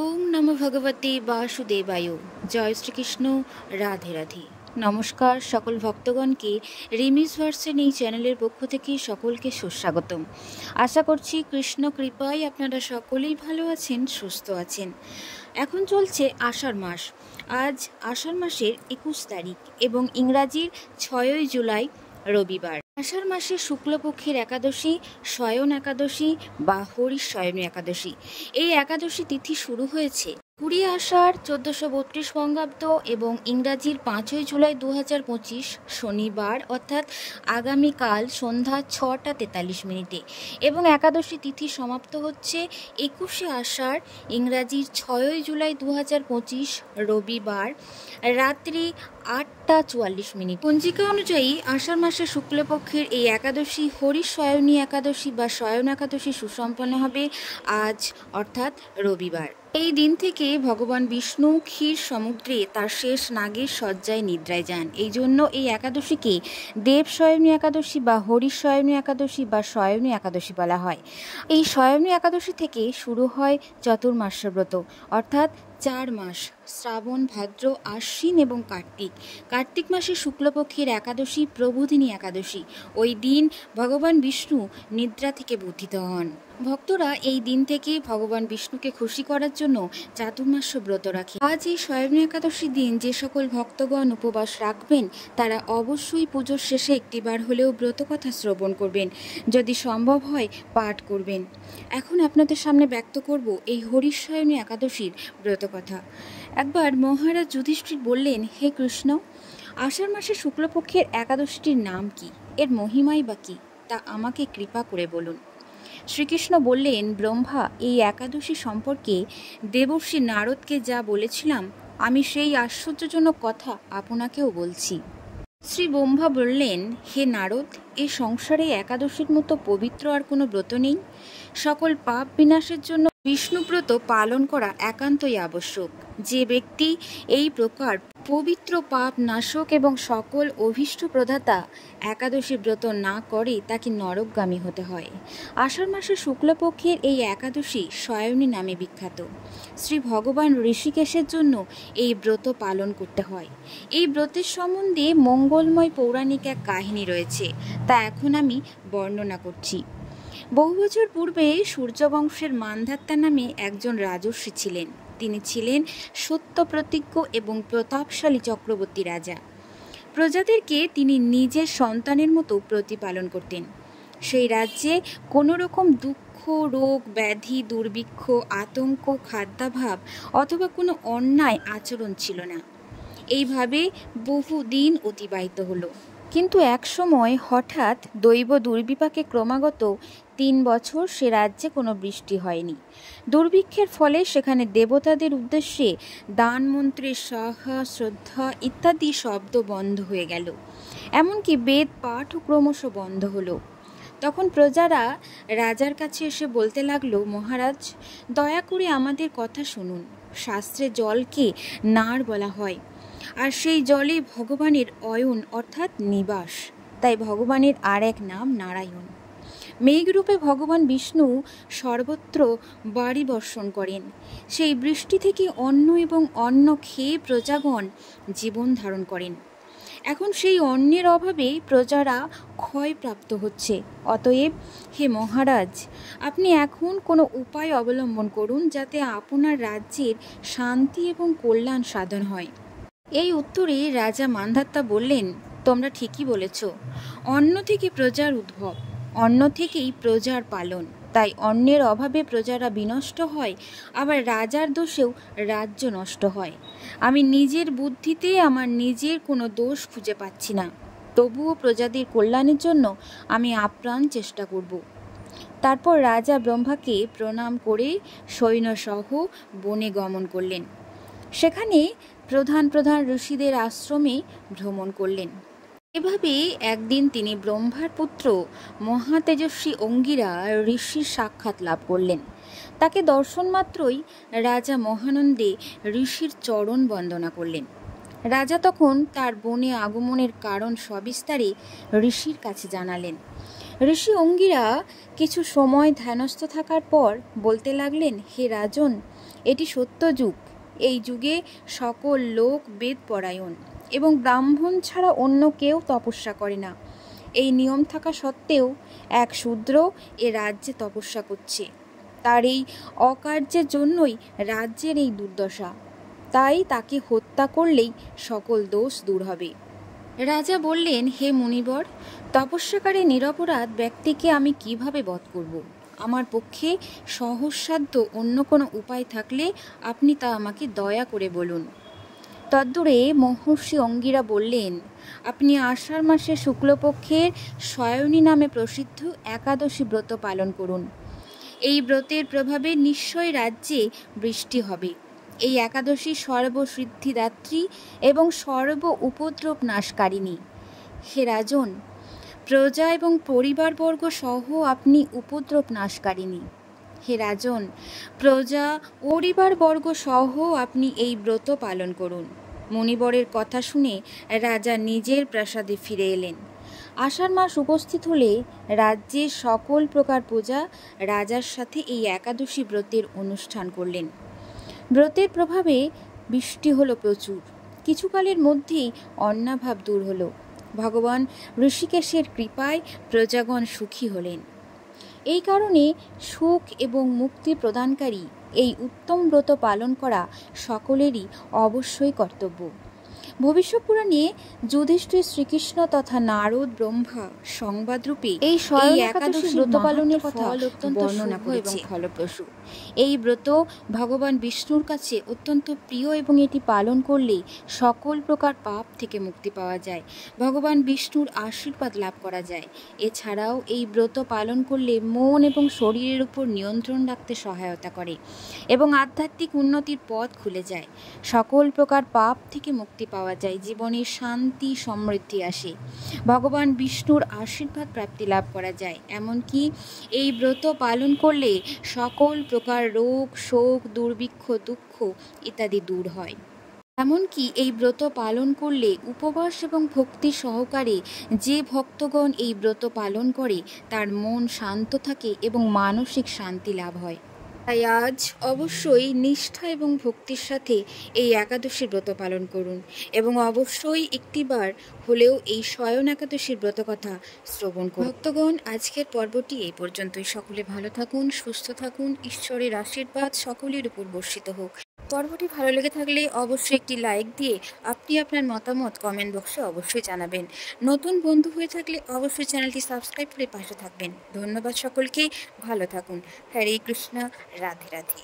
ওম নমো ভগবতে বাসুদেবায়। জয় শ্রীকৃষ্ণ। রাধে রাধে। নমস্কার সকল ভক্তগণকে রিমিস ভার্সেন এই চ্যানেলের পক্ষ থেকে সকলকে সুস্বাগতম। আশা করছি কৃষ্ণ কৃপায় আপনারা সকলেই ভালো আছেন, সুস্থ আছেন। এখন চলছে আষাঢ় মাস। আজ আষাঢ় মাসের 21 তারিখ এবং ইংরাজির 6 জুলাই রবিবার। আষাঢ় মাসের শুক্লপক্ষের একাদশী শয়ন একাদশী বা হরিশয়নী একাদশী। এই একাদশী তিথি শুরু হয়েছে 20 আষাঢ় 1432 বঙ্গাব্দ এবং ইংরাজির 5 জুলাই 2025 শনিবার, অর্থাৎ আগামীকাল সন্ধ্যা 6টা 43 মিনিটে, এবং একাদশী তিথি সমাপ্ত হচ্ছে 21 আষাঢ় ইংরাজির 6 জুলাই 2025 রবিবার রাত্রি 8টা 44 মিনিট। পঞ্জিকা অনুযায়ী আষাঢ় মাসের শুক্লপক্ষের এই একাদশী হরিশয়নী একাদশী বা শয়ন একাদশী সুসম্পন্ন হবে আজ, অর্থাৎ রবিবার। এই দিন থেকে ভগবান বিষ্ণু ক্ষীর সমুদ্রে তার শেষ নাগের শয্যায় নিদ্রায় যান। এই জন্য এই একাদশীকে দেবশয়নী একাদশী বা হরিশয়নী একাদশী বা শয়নী একাদশী বলা হয়। এই শয়নী একাদশী থেকে শুরু হয় চতুর্মাস্য ব্রত, অর্থাৎ 4 মাস, শ্রাবণ, ভাদ্র, আশ্বিন এবং কার্তিক। কার্তিক মাসের শুক্লপক্ষের একাদশী প্রবোধিনী একাদশী। ওই দিন ভগবান বিষ্ণু নিদ্রা থেকে বুদ্ধিত হন। ভক্তরা এই দিন থেকে ভগবান বিষ্ণুকে খুশি করার জন্য চাতুর্মাস্য ব্রত রাখে। আজ এই শয়নী একাদশীর দিন যে সকল ভক্তগণ উপবাস রাখবেন তারা অবশ্যই পুজোর শেষে একটিবার হলেও ব্রতকথা শ্রবণ করবেন, যদি সম্ভব হয় পাঠ করবেন। এখন আপনাদের সামনে ব্যক্ত করব এই হরিশয়নী একাদশীর ব্রতকথা। একবার মহারাজ যুধিষ্ঠির বললেন, হে কৃষ্ণ, আষাঢ় মাসের শুক্লপক্ষের একাদশীটির নাম কি, এর মহিমাই বা কি, তা আমাকে কৃপা করে বলুন। শ্রীকৃষ্ণ বললেন, ব্রহ্মা এই একাদশী সম্পর্কে দেবর্ষি নারদকে যা বলেছিলাম আমি সেই আশ্চর্যজনক কথা আপনাকেও বলছি। শ্রী ব্রহ্মা বললেন, হে নারদ, এই সংসারে একাদশীর মতো পবিত্র আর কোনো ব্রত নেই। সকল পাপ বিনাশের জন্য বিষ্ণুব্রত পালন করা একান্তই আবশ্যক। যে ব্যক্তি এই প্রকার পবিত্র, পাপ নাশক এবং সকল অভীষ্ট প্রদাতা একাদশী ব্রত না করে তাকে নরকগামী হতে হয়। আষাঢ় মাসের শুক্লপক্ষের এই একাদশী শয়নী নামে বিখ্যাত। শ্রী ভগবান ঋষিকেশের জন্য এই ব্রত পালন করতে হয়। এই ব্রতের সম্বন্ধে মঙ্গলময় পৌরাণিক এক কাহিনী রয়েছে, তা এখন আমি বর্ণনা করছি। বহু বছর পূর্বে সূর্যবংশের মান্ধাত্তা নামে একজন রাজর্ষি ছিলেন। তিনি ছিলেন সত্যপ্রতিজ্ঞ এবং প্রতাপশালী চক্রবর্তী রাজা। প্রজাদেরকে তিনি নিজের সন্তানের মতো প্রতিপালন করতেন। সেই রাজ্যে কোনো রকম দুঃখ, রোগ, ব্যাধি, দুর্ভিক্ষ, আতঙ্ক, খাদ্যাভাব অথবা কোনো অন্যায় আচরণ ছিল না। এইভাবে বহুদিন অতিবাহিত হলো। কিন্তু এক সময় হঠাৎ দৈব দুর্বিপাকে ক্রমাগত 3 বছর সে রাজ্যে কোনো বৃষ্টি হয়নি। দুর্ভিক্ষের ফলে সেখানে দেবতাদের উদ্দেশ্যে দান, মন্ত্রের সাহা, শ্রদ্ধা ইত্যাদি শব্দ বন্ধ হয়ে গেল। এমনকি বেদ পাঠও ক্রমশ বন্ধ হলো। তখন প্রজারা রাজার কাছে এসে বলতে লাগলো, মহারাজ, দয়া করে আমাদের কথা শুনুন। শাস্ত্রে জলকে নার বলা হয়, আর সেই জলে ভগবানের অয়ন অর্থাৎ নিবাস, তাই ভগবানের আর এক নাম নারায়ণ। মেঘরূপে ভগবান বিষ্ণু সর্বত্র বাড়ি বর্ষণ করেন। সেই বৃষ্টি থেকে অন্ন এবং অন্ন খেয়ে প্রজাগণ জীবন ধারণ করেন। এখন সেই অন্নের অভাবে প্রজারা ক্ষয়প্রাপ্ত হচ্ছে। অতএব হে মহারাজ, আপনি এখন কোনো উপায় অবলম্বন করুন যাতে আপনার রাজ্যের শান্তি এবং কল্যাণ সাধন হয়। এই উত্তরে রাজা মান্ধাত্তা বললেন, তোমরা ঠিকই বলেছ। অন্ন থেকে প্রজার উদ্ভব, অন্ন থেকেই প্রজার পালন, তাই অন্নের অভাবে প্রজারা বিনষ্ট হয়, আবার রাজার দোষেও রাজ্য নষ্ট হয়। আমি নিজের বুদ্ধিতে আমার নিজের কোনো দোষ খুঁজে পাচ্ছি না, তবুও প্রজাদের কল্যাণের জন্য আমি আপ্রাণ চেষ্টা করব। তারপর রাজা ব্রহ্মাকে প্রণাম করে সৈন্যসহ বনে গমন করলেন। সেখানে প্রধান প্রধান ঋষিদের আশ্রমে ভ্রমণ করলেন। এভাবে একদিন তিনি ব্রহ্মার পুত্র মহাতেজস্বী অঙ্গিরা ঋষির সাক্ষাৎ লাভ করলেন। তাকে দর্শন মাত্রই রাজা মহানন্দে ঋষির চরণ বন্দনা করলেন। রাজা তখন তার বনে আগমনের কারণ সবিস্তারে ঋষির কাছে জানালেন। ঋষি অঙ্গিরা কিছু সময় ধ্যানস্থ থাকার পর বলতে লাগলেন, হে রাজন, এটি সত্য যুগ। এই যুগে সকল লোক বেদ পরায়ণ এবং ব্রাহ্মণ ছাড়া অন্য কেউ তপস্যা করে না। এই নিয়ম থাকা সত্ত্বেও এক শূদ্র এ রাজ্যে তপস্যা করছে। তার এই অকার্যের জন্যই রাজ্যের এই দুর্দশা। তাই তাকে হত্যা করলেই সকল দোষ দূর হবে। রাজা বললেন, হে মুনিবর, তপস্যাকারী নিরপরাধ ব্যক্তিকে আমি কিভাবে বধ করব? আমার পক্ষে সহজসাধ্য অন্য কোনো উপায় থাকলে আপনি তা আমাকে দয়া করে বলুন। তদ্দূরে মহর্ষি অঙ্গিরা বললেন, আপনি আষাঢ় মাসের শুক্লপক্ষের শয়নী নামে প্রসিদ্ধ একাদশী ব্রত পালন করুন। এই ব্রতের প্রভাবে নিশ্চয় রাজ্যে বৃষ্টি হবে। এই একাদশী সর্বসিদ্ধিদাত্রী এবং সর্ব উপদ্রব নাশকারিণী। হে রাজন, প্রজা এবং পরিবারবর্গ সহ আপনি উপদ্রব নাশকারিণী। হে রাজন, প্রজা পরিবারবর্গ সহ আপনি এই ব্রত পালন করুন। মুনিবরের কথা শুনে রাজা নিজের প্রাসাদে ফিরে এলেন। আষাঢ় মাস উপস্থিত হলে রাজ্যের সকল প্রকার প্রজা রাজার সাথে এই একাদশী ব্রতের অনুষ্ঠান করলেন। ব্রতের প্রভাবে বৃষ্টি হলো প্রচুর। কিছুকালের মধ্যেই অন্নাভাব দূর হলো। ভগবান ঋষিকেশের কৃপায় প্রজাগণ সুখী হলেন। এই কারণে সুখ এবং মুক্তি প্রদানকারী এই উত্তম ব্রত পালন করা সকলেরই অবশ্যই কর্তব্য। ভবিষ্যৎ পুরাণে যুধিষ্ঠির শ্রীকৃষ্ণ তথা নারদ ব্রহ্মা সংবাদরূপে এই একাদশী ব্রত পালনের ফল অত্যন্ত বর্ণনা এবং ফলপ্রসূ। এই ব্রত ভগবান বিষ্ণুর কাছে অত্যন্ত প্রিয় এবং এটি পালন করলে সকল প্রকার পাপ থেকে মুক্তি পাওয়া যায়, ভগবান বিষ্ণুর আশীর্বাদ লাভ করা যায়। এছাড়াও এই ব্রত পালন করলে মন এবং শরীরের উপর নিয়ন্ত্রণ রাখতে সহায়তা করে এবং আধ্যাত্মিক উন্নতির পথ খুলে যায়। সকল প্রকার পাপ থেকে মুক্তি পাওয়া যায়, জীবনে শান্তি সমৃদ্ধি আসে, ভগবান বিষ্ণুর আশীর্বাদ প্রাপ্তি লাভ করা যায়। এমনকি এই ব্রত পালন করলে সকল প্রকার রোগ, শোক, দুর্ভিক্ষ, দুঃখ ইত্যাদি দূর হয়। এমনকি এই ব্রত পালন করলে উপবাস এবং ভক্তি সহকারে যে ভক্তগণ এই ব্রত পালন করে তার মন শান্ত থাকে এবং মানসিক শান্তি লাভ হয়। তাই আজ অবশ্যই নিষ্ঠা এবং ভক্তির সাথে এই একাদশীর ব্রত পালন করুন এবং অবশ্যই একটিবার হলেও এই শয়ন একাদশীর ব্রত কথা শ্রবণ করুন। ভক্তগণ, আজকের পর্বটি এই পর্যন্তই। সকলে ভালো থাকুন, সুস্থ থাকুন, ঈশ্বরের আশীর্বাদ সকলের উপর বর্ষিত হোক। পর্বটি ভালো লেগে থাকলে অবশ্যই একটি লাইক দিয়ে আপনি আপনার মতামত কমেন্ট বক্সে অবশ্যই জানাবেন। নতুন বন্ধু হয়ে থাকলে অবশ্যই চ্যানেলটি সাবস্ক্রাইব করে পাশে থাকবেন। ধন্যবাদ সকলকে, ভালো থাকুন। হরে কৃষ্ণ, রাধে রাধে।